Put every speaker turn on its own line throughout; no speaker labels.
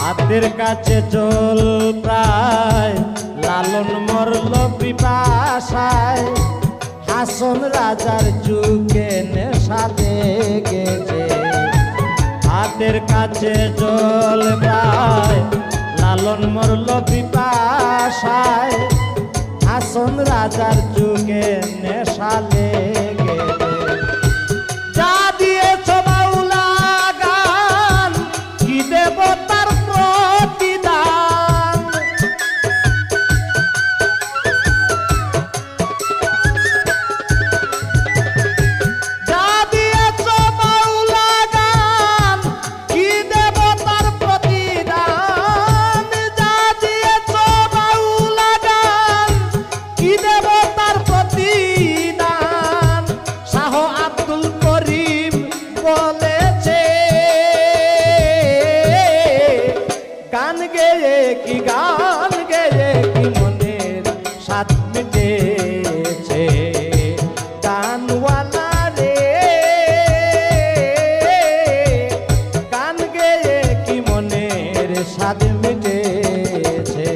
হাতের কাছে জল প্রায় লালন মরল পিপাসায় হাসন রাজার যুগে নেশা লেগেছে হাতের কাছে জল প্রায় লালন মরল পিপাসায় হাসন রাজার যুগে নেশা লেগেছে যা দিয়েছ বাউলা গান কি দেব তার প্রতিদান যা দিয়েছ বাউলা গান কি দেব তার প্রতিদান যা দিয়েছ বাউলা গান কি দেব তার প্রতিদান শাহ আব্দুল করিম বলেছে গান গেয়ে কি মনের স্বাদ মিটেছে গানওয়ালা রে গান গেয়ে কি মনের স্বাদ মিটেছে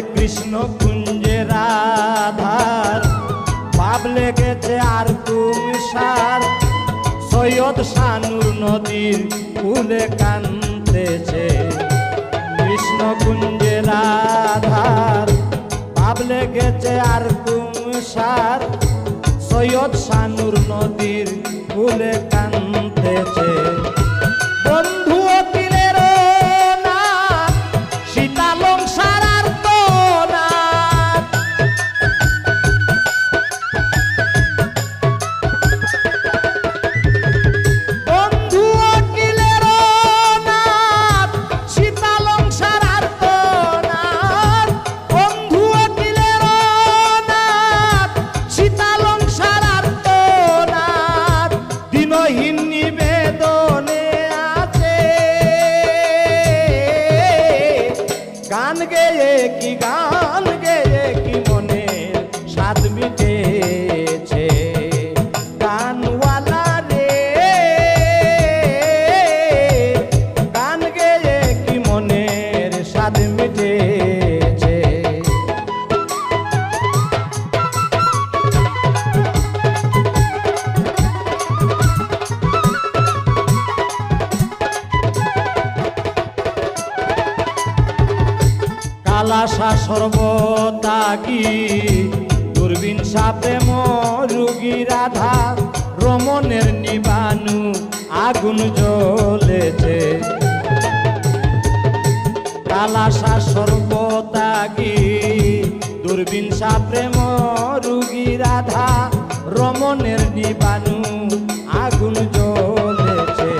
কৃষ্ণ কুঞ্জে রাধার ভাব লেগেছে আর তুষার সৈয়দ শানুর নদীর ফুলে কান্দেছে কৃষ্ণ কুঞ্জে রাধার ভাব লেগেছে আর তুষার সৈয়দ শানুর নদীর ফুলে কান্দেছে বন্ধু অকিলের না সীতালং সারার তো না বন্ধু অকিলের না সীতালং সারার তো না বন্ধু অকিলের না সীতালং সারার তো না দিনহীন নিবেদনে আছে গান গেয়ে কি মনের স্বাদ মিটেছে গানওয়ালা রে গান গেয়ে কি মনের স্বাদ মিটেছে কালাসা সর্বত্যাগী দূরবীন প্রেম রুগী রাধা রমণের নিবানু আগুন জ্বলেছে কালাসা সর্বত্যাগী দূরবীন প্রেম রুগী রাধা রমণের নিবানু আগুন জ্বলেছে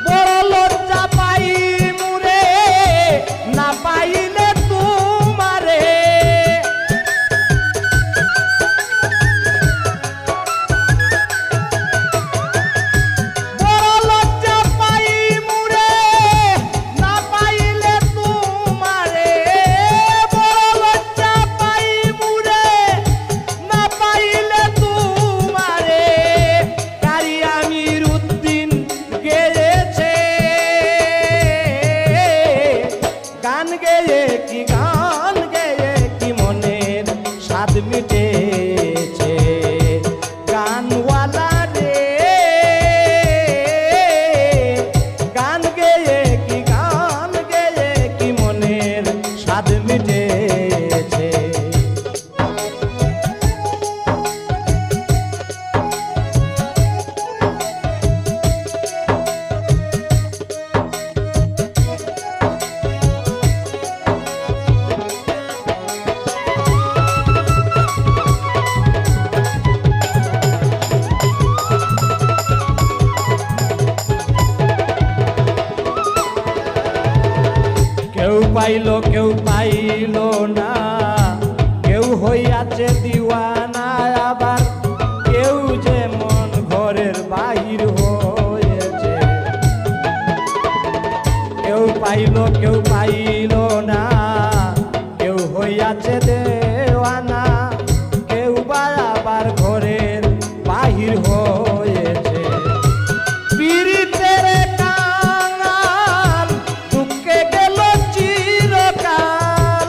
বড় লজ্জা পাই মুরে না পাইলে তোমারে বড় লজ্জা পাই মুরে না পাইলে তোমারে বড় লজ্জা পাই মুরে না পাইলে তোমারে কারি আমির উদ্দিন গেয়েছে গান গেয়ে কি মনের স্বাদ মিটেছে গানওয়ালা রে গান গেয়ে কি মনের স্বাদ মিটেছে কেউ পাইল না কেউ হইয়াছে দিওয়ানা আবার কেউ যে মন ঘরের বাহির হয়েছে কেউ পাইল না কেউ হইয়া হইয়াছে দেওয়ানা, কেউ বা আবার ঘরের বাহির হয়েছে। পীড়িতের কাঙাল দুঃখে গেল চিরকাল,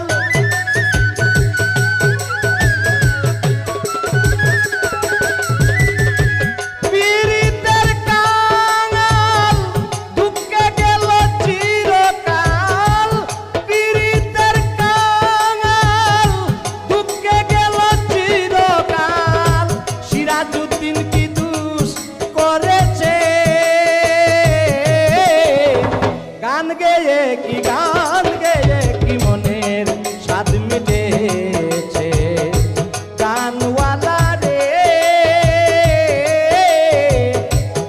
পীড়িতের কাঙাল দুঃখে গেল চিরকাল, পীড়িতের কাঙাল দুঃখে গেল চিরকাল। সিরাজউদ্দিন কি দোষ করেছে, গান গেয়ে কি গান গেয়ে কি মনের স্বাদ মিটেছে। গানওয়ালা রে,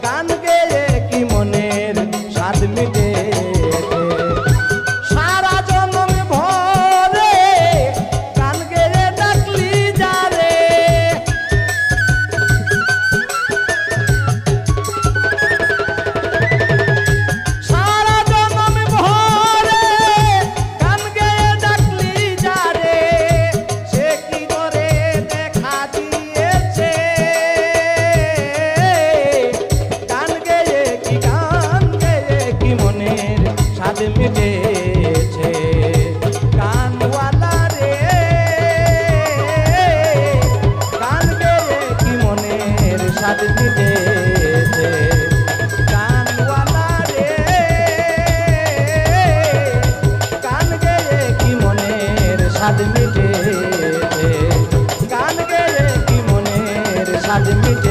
গান গেয়ে কি মনের স্বাদ মিটেছে। সারা জনম ভরে গান গেয়ে ডাকলি যারে, সারা জনম ভরে গান গেয়ে ডাকলি যারে, সে কি করে দেখা দিয়েছে। গান গেয়ে কি মনের স্বাদ মিটেছে। গানওয়ালা রে, গান গেয়ে কি মনের স্বাদ মিটেছে। গানওয়ালা রে, গান গেয়ে কি মনের স্বাদ মিটেছে। গান গেয়ে কি মনের স্বাদ মিটেছে।